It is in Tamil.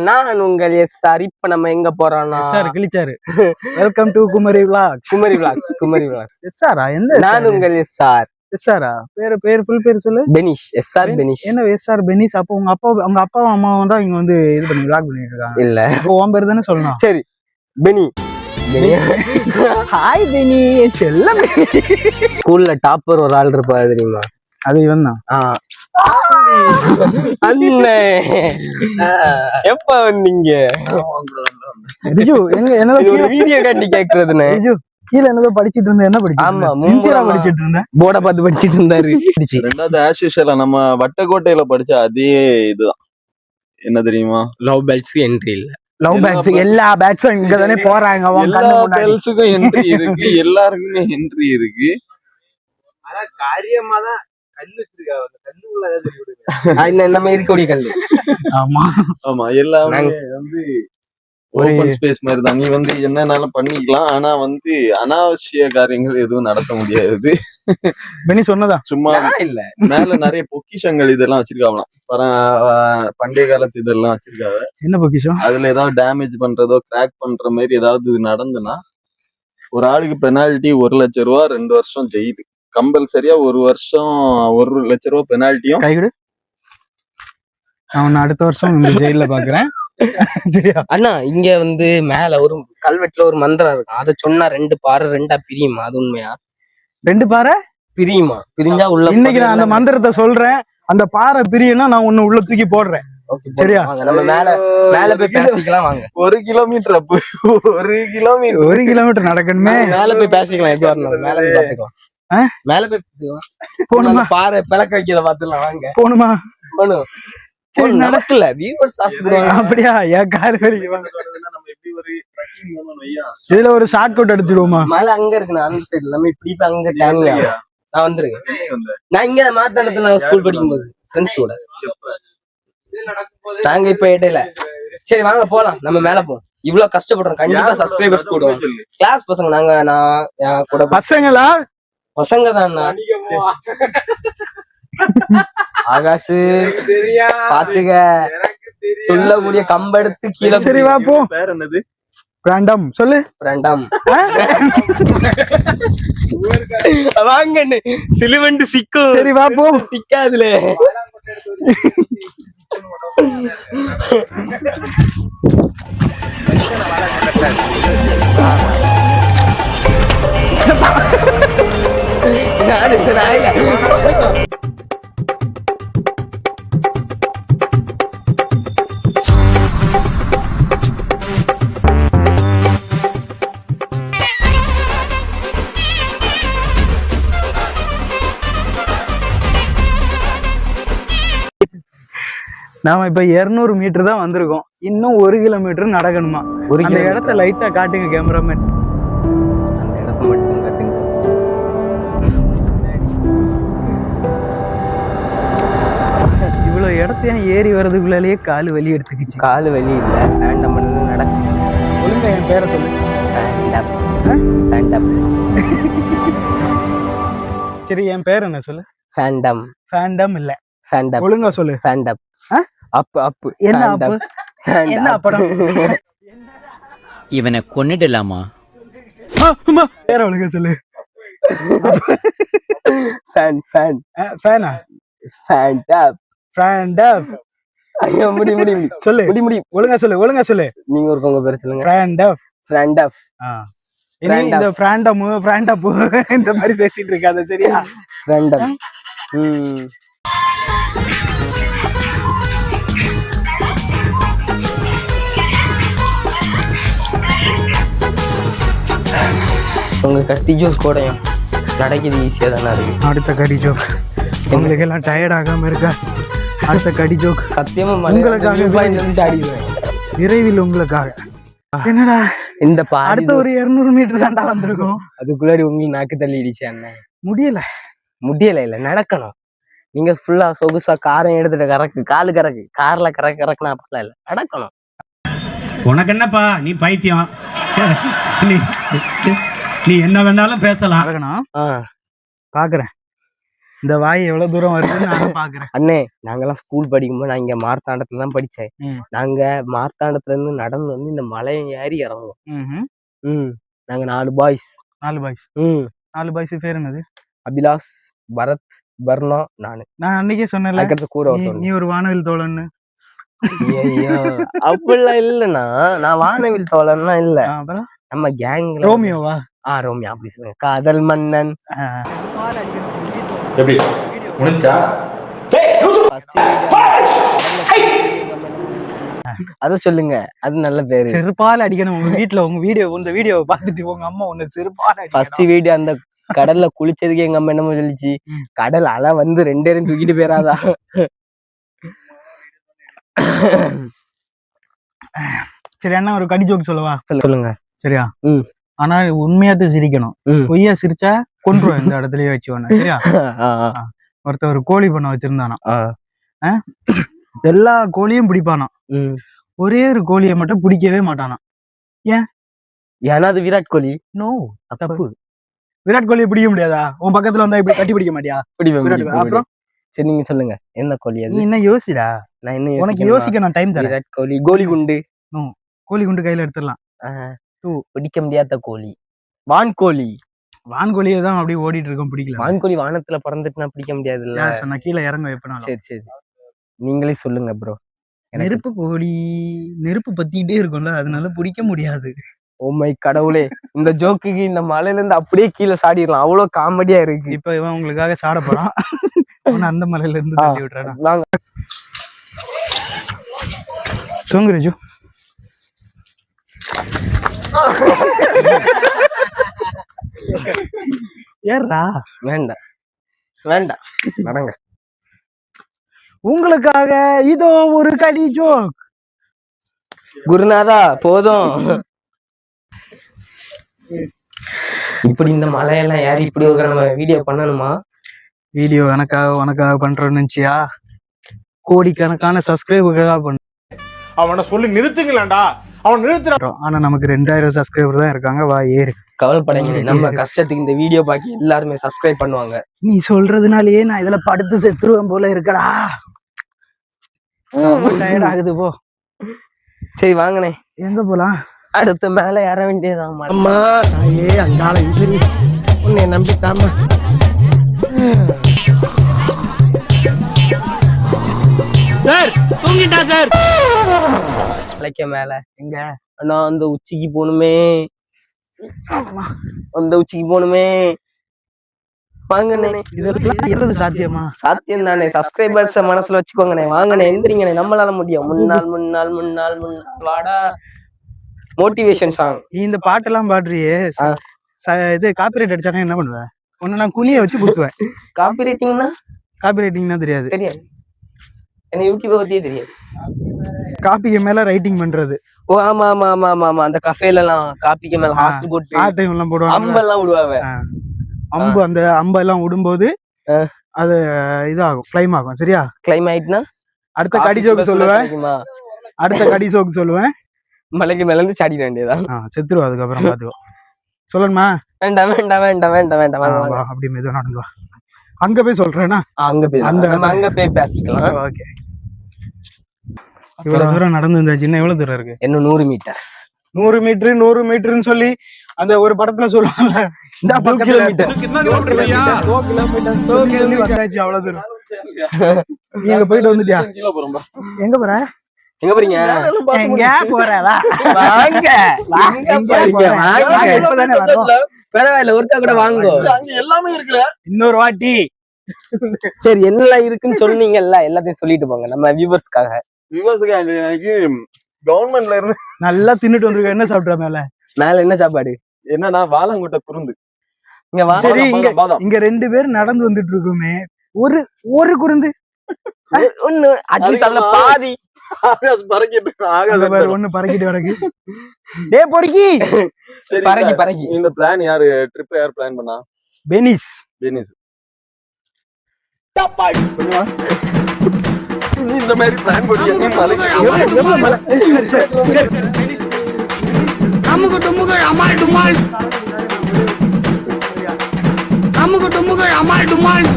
நான் உங்கள் எஸ்ஆர். இப்ப நம்ம எங்க போறோம்னா கிழிச்சாரு. Welcome to Kumari vlogs. Kumari vlogs. எஸ்ஆரா? எந்த? நான் உங்கள் எஸ்ஆர். எஸ்ஆரா? பேர் ஃபுல் பேர் சொல்லு. பெனிஷ். எஸ்ஆர் பெனிஷ். என்ன எஸ்ஆர் பெனிஷ்? அப்போ உங்க அப்பாவும் அம்மாவும் தான் இங்க வந்து இது பண்ணி விளாக் பண்ணிட்டு இருக்காங்க. இல்ல, உன் பேர் தானே சொல்லணும். சரி, பெனி. ஹாய் பெனி, செல்ல பெனி. ஸ்கூல்ல டாப்பர் ஒரு ஆள் இருப்பா தெரியுமா? அது இவன் தான். அண்ணே எப்ப வந்தீங்க? ரிஜு என்னதோ வீடியோ காட்டி கேக்குறதுன்னு. ரிஜு கீழ என்னதோ படிச்சிட்டு இருந்தேன். என்ன படிச்சிட்டு? ஆமா, சின்சியரா படிச்சிட்டு இருந்தேன். போர்ட பார்த்து படிச்சிட்டு இருந்தாரு. ரெண்டாவது ஆஸ் யூஷுவலா நம்ம வட்டக்கோட்டையில படிச்ச அதே இதுதான். என்ன தெரியுமா? லவ் பேட்ஸ் என்ட்ரி இல்ல. லவ் பேட்ஸ் எல்லா பேட்ஸும் இங்க தானே போறாங்க. எல்லா பேட்ஸுக்கும் என்ட்ரி இருக்கு, எல்லாருக்குமே என்ட்ரி இருக்கு. ஆனா காரியமா தான் கல்லு வச்சிருக்காங்க. கல்லு உள்ள நம்ம இருக்கக்கூடிய கல்லு. ஆமா, எல்லாமே வந்து ஓபன் ஸ்பேஸ் மாதிரி தான். நீ வந்து என்னன்னாலும் பண்ணிக்கலாம். ஆனா வந்து அனாவசிய காரியங்கள் எதுவும் நடத்த முடியாது. பெனி சொன்னதா? சும்மா இல்ல, மேல நிறைய பொக்கிஷங்கள் இதெல்லாம் வச்சிருக்காங்க. பண்டைய காலத்து இதெல்லாம் வச்சிருக்காங்க. என்ன பொக்கிஷம்? அதுல ஏதாவது டேமேஜ் பண்றதோ கிராக் பண்ற மாதிரி ஏதாவது நடந்துன்னா ஒரு ஆளுக்கு பெனால்டி 1 லட்சம் ரூபா, 2 வருஷம் ஜெயிலு. கம்பல்சரியா 1 வருஷம் 1 லட்சம் ரூபா பெனால்ட்டியும். கைவிடு, நான் அடுத்த வருஷம் ஜெயில பாக்குறேன். சரியா? அண்ணா இங்க வந்து மேல ஒரு கல்வெட்டுல ஒரு மந்திரம் இருக்கு. அத சொன்னா 2 பாறை 2ஆ பிரியுமா? அது உண்மையா? 2 பாறை பிரியுமா? பிரிஞ்சா உள்ள. இன்னைக்கு நான் அந்த மந்திரத்தை சொல்றேன். அந்த பாறை பிரியும்னா நான் உன்னை உள்ள தூக்கி போடுறேன். சரியா? நம்ம மேல போய் பேசிக்கலாம் வாங்க. 1 கிலோமீட்டர் அப்ப 1 கிலோமீட்டர் நடக்கணுமே. மேல போய் பேசிக்கலாம். எதுவா இருந்தாலும் மேல போய் பாத்துக்கலாம். மேல போய் போணுமா? பாறை பிளக்க வைக்கிறத பாத்துக்கலாம் வாங்க. போணுமா? போணும். நடக்கல வியூவர்ஸ் ஆசைப்படுவாங்க. அப்படியா? என் கால் வலிக்குது. இதுல ஒரு ஷார்ட் கட் எடுத்துடுவோமா? மலை அங்க இருக்கு, நான் அந்த சைடுல. நம்ம இப்படி அங்க டேனிங் ஆகும். நான் வந்துருக்கேன். நான் இங்க மாத்தாண்டத்துல நான் ஸ்கூல் படிக்கும்போது ஃப்ரெண்ட்ஸோட நாங்க இப்ப இடையில. சரி வாங்க போலாம், நம்ம மேல போவோம். இவ்வளவு கஷ்டப்படுறோம், கண்டிப்பா சப்ஸ்கிரைபர்ஸ் கூடுவோம். கிளாஸ் பசங்க நாங்க. நான் கூட பசங்களா? பசங்க தான். ஆகாசு பாத்துக்க, துள்ளக்கூடிய கம்பெடுத்து கீழே. சரி வா போ. பேர் என்னது? பிராண்டம் சொல்லு. பிராண்டம் வாங்கன்னு சிலுவண்டு சிக்கும். சரி வா போ. சிக்காதுல. நாம இப்ப 200 மீட்டர் தான் வந்திருக்கோம். இன்னும் 1 கிலோமீட்டர் நடக்கணுமா? அந்த இடத்த லைட்டா காட்டுங்க கேமராமேன். அந்த இடத்த மட்டும் காட்டுங்க. இவ்வளவு இடத்தையும் ஏறி வர்றதுக்குள்ளாலேயே காலு வலி எடுத்துக்கிச்சு. காலு வலி இல்ல, ஃபேண்டம் பண்ணு நடக்கும். ஒழுங்கா என் பேரை சொல்லு. ஃபேண்டம். சரி, என் பேர் என்ன சொல்லு? ஃபேண்டம். ஃபேண்டம் இல்ல, ஃபேண்டம். ஒழுங்கா சொல்லு. ஃபேண்டம். அப்பு. என்ன அப்பு? என்ன அப்படம்? இவனை கொன்னுடலாமா? பேர ஒழுங்கா சொல்லு. ஃபேனா? ஃபேண்டம். ஐயோ முடி சொல்லு. முடி ஒழுங்கா சொல்லு. நீங்க ஒருக்கவங்க பேர் சொல்லுங்க. ஃப்ராண்டப். இந்த ஃப்ராண்டம் ஃப்ராண்டப் இந்த மாதிரி பேசிட்டு இருக்காத. சரியா? ஃப்ராண்டம். உங்க கட்டி ஜோக் கூடயும் நடக்கிறது ஈஸியா தானே இருக்கு. அடுத்த கடி ஜோக் உங்களுக்கு எல்லாம் டயர்ட் ஆகாம இருக்கா? அடுத்த கடி ஜோக் சத்தியமா உங்களுக்காக விரைவில் உங்களுக்காக. என்னடா இந்த அடுத்த ஒரு 200 மீட்டர் தாண்டா வந்திருக்கும். அதுக்குள்ளாடி உங்களுக்கு நாக்கு தள்ளிடுச்சு அண்ணன். முடியல இல்ல, நடக்கணும். நீங்க ஃபுல்லா சொகுசா காரம் எடுத்துட்டு காலு கறக்கு கார்ல கறக்குனா அப்பலாம் இல்ல, நடக்கணும். உனக்கு என்னப்பா, நீ பைத்தியம். நீ என்ன வேணாலும் பேசலாம். பாக்குறேன். இந்த வாய் எவ்வளவு தூரம் வருதுன்னு நானும் பாக்குறேன். அண்ணே நாங்கெல்லாம் ஸ்கூல் படிக்கும்போது நான் இங்க மார்த்தாண்டத்துல தான் படிச்சேன். ம். நாங்க மார்த்தாண்டத்துல இருந்து நடந்து வந்து இந்த மலையை ஏறி இறங்குவோம். ம்ஹும். நாங்க 4 பாய்ஸ். 4 பாய்ஸ். 4 பாய்ஸ் பேர் என்னது? அபிலாஷ், பரத், பர்ணா, நானு. நான் அன்னைக்கே சொன்னேன்ல, அதுக்கடுத்து கூட நீ ஒரு வானவில் தோழன்னு. அப்படிலாம் இல்லண்ணா, நான் வானவில் தோழன்லாம் இல்ல. அப்புறம் நம்ம கேங்ல ரோமியோவா? ரோமியோ அப்படி சொல்லுங்க. காதல் மன்னன். எப்படி முடிஞ்சா அத சொல்லுங்க, அது நல்ல பேரு. செருப்பால் அடிக்கணும். உங்க வீட்டுல இந்த வீடியோவை பார்த்துட்டு உங்க அம்மா உன்னை செருப்பால் ஃபர்ஸ்ட் வீடியோ அந்த கடல்ல குளிச்சதுக்கு எங்க அம்மா என்னமோ சொல்லிச்சு, கடல் அலை வந்து 2 பேரும் தூக்கிட்டு போயிடாதா. சரி அண்ணா, ஒரு கடி ஜோக் சொல்லவா? சொல்லுங்க. சரியா? ஆனா உண்மையாட்டு சிரிக்கணும். பொய்யா சிரிச்சா கொன்றுவோம் இந்த இடத்துலயே வச்சு ஒண்ணு. சரியா? ஒருத்தர் ஒரு கோழி பண்ண வச்சிருந்தானா. எல்லா கோழியும் பிடிப்பானா, ஒரே ஒரு கோழியை மட்டும் பிடிக்கவே மாட்டானா. ஏன்னா அது விராட் கோலி. நோ, தப்பு. விராட் கோலியை பிடிக்க முடியாதா? உன் பக்கத்துல வந்தா இப்படி கட்டி பிடிக்க மாட்டியா? அப்புறம் சரி நீங்க சொல்லுங்க, என்ன கோழி அது? நீ என்ன யோசிடா, நான் என்ன உனக்கு யோசிக்க நான் டைம் தரேன். விராட் கோலி. கோலி குண்டு. கோழி குண்டு கையில எடுத்துடலாம். பிடிக்க முடியாத கோழி வான்கோழி. வான்கோழியை தான் அப்படியே ஓடிட்டு இருக்கோம், பிடிக்கல. வான்கோழி வானத்துல பறந்துட்டுனா பிடிக்க முடியாது இல்ல. சொன்ன கீழே இறங்க எப்பனாலும். சரி சரி, நீங்களே சொல்லுங்க ப்ரோ. நெருப்பு கோழி நெருப்பு பத்திக்கிட்டே இருக்கும்ல, அதனால பிடிக்க முடியாது. ஓ மை கடவுளே, இந்த ஜோக்குக்கு இந்த மலையில இருந்து அப்படியே கீழே சாடிடலாம், அவ்வளவு காமெடியா இருக்கு. இப்ப இவன் உங்களுக்காக சாட போறான். அந்த மலையில இருந்து தள்ளி விட்டுறான். தூங்கு ரிஜு. ஏறா. வேண்டாம் வேண்டாம், நடங்க. உங்களுக்காக இதோ ஒரு கடி ஜோக். குருநாதா போதும். இப்படி இந்த மலையெல்லாம் ஏறி இப்படி ஒரு நம்ம வீடியோ பண்ணணுமா? வீடியோ உனக்காக பண்றோம்னு நினைச்சியா? கோடிக்கணக்கான சப்ஸ்கிரைபருக்காக பண்ண. அவனை சொல்லி நிறுத்துங்களேன்டா, அவன் நிறுத்துறான். ஆனா நமக்கு 2000 சப்ஸ்கிரைபர் தான் இருக்காங்க. வா ஏறு. கவலைப்படைங்க, நம்ம கஷ்டத்துக்கு இந்த வீடியோ பாக்கி எல்லாருமே சப்ஸ்கிரைப் பண்ணுவாங்க. நீ சொல்றதுனாலயே நான் இதுல படுத்து செத்துருவேன் போல இருக்கடா. டயர்ட் ஆகுது போ. சரி வாங்கனே, எங்க போலாம்? அடுத்து மேல ஏற வேண்டியதான். அம்மா தாயே அங்கால இசரி உன்னை நம்பித்தாமா. சார் தூங்கிட்டா சார். மலைக்கு மேல எங்க அண்ணா அந்த உச்சிக்கு போகணுமே, அந்த உச்சிக்கு போகணுமே. வாங்கண்ணே, இதெல்லாம் சாத்தியமா? சாத்தியம் தானே. சப்ஸ்கிரைபர்ஸ் மனசுல வச்சுக்கோங்கண்ணே. வாங்கண்ணே, எந்திரிங்கண்ணே, நம்மளால முடியும். முன்னாள் முன்னாள் முன்னாள் முன்னாள் வாடா. Motivation song. நீ இந்த பாட்டெல்லாம் பாடுறியே, இது காப்பிரைட் அடிச்சானே என்ன பண்ணுவ? ஒன்னு நான் குனிய வச்சு குடுத்துவேன். காப்பி ரைட்டிங்னா? காப்பி ரைட்டிங்னா தெரியாது. தெரியாது, என்ன யூடியூப் பத்தியே தெரியாது. காப்பிக்கு மேல ரைட்டிங் பண்றது. ஓ ஆமா ஆமா ஆமா ஆமா ஆமா, அந்த கஃபேல எல்லாம் காப்பிக்கு மேல ஹார்ட் போட்டு ஆட்டையும் எல்லாம் போடுவாங்க, அம்பெல்லாம் விடுவாங்க. அம்பு, அந்த அம்பெல்லாம் விடும்போது அது இதாகும், கிளைம் ஆகும். சரியா? கிளைம் ஆயிட்டுனா அடுத்த கடி ஜோக்கு சொல்லுவேன். அடுத்த கடி ஜோக்கு சொல்லுவேன். மலைக்கு மேல இருந்து சாடிட வேண்டியதான். செத்துருவா, அதுக்கப்புறம் பாத்துக்கோ. சொல்லணுமா? வேண்டாம் வேண்டாம் வேண்டாம் வேண்டாம் வேண்டாம். அப்படி மெதுவா நடந்து வா. அங்க போய் சொல்றேன்னா அங்க போய் அங்க போய் பேசிக்கலாம். ஓகே. இவ்வளவு தூரம் நடந்து வந்தாச்சு. இன்னும் எவ்வளவு தூரம் இருக்கு? இன்னும் 100 மீட்டர்ஸ். 100 மீட்டர் 100 மீட்டர்னு சொல்லி அந்த ஒரு படத்துல சொல்லுவாங்க, இந்த 2 கிலோமீட்டர் வந்தாச்சு. அவ்வளவு தூரம் நீங்க போயிட்டு வந்துட்டியா? எங்க போற? எங்க போறீங்க? எங்க போற? வாங்க பரவாயில்ல, ஒருத்தா கூட வாங்க. எல்லாமே இருக்குல்ல, இன்னொரு வாட்டி. சரி, என்னெல்லாம் இருக்குன்னு சொன்னீங்கல்ல, எல்லாத்தையும் சொல்லிட்டு போங்க நம்ம வியூவர்ஸ்க்காக. கவர்மெண்ட்ல இருந்து நல்லா தின்னுட்டு வந்திருக்க. என்ன சாப்பிட்ற? மேல என்ன சாப்பாடு? என்னன்னா வாழங்குட்டை குருந்து. இங்க வாங்க. சரி, இங்க 2 பேர் நடந்து வந்துட்டு இருக்குமே, ஒரு குருந்து ஒண்ணு அட்லீஸ்ட் அதுல பாதி ஒண்ணு பறக்கிட்டு வரக்கு. டே பொறுக்கி பறக்கி பறக்கி. இந்த பிளான் யாரு, ட்ரிப் யார் பிளான் பண்ணா? பெனிஸ். நீ இந்த மாதிரி பிளான் பண்ணி அமுக்கு டுமுக்கு அமால் டுமால்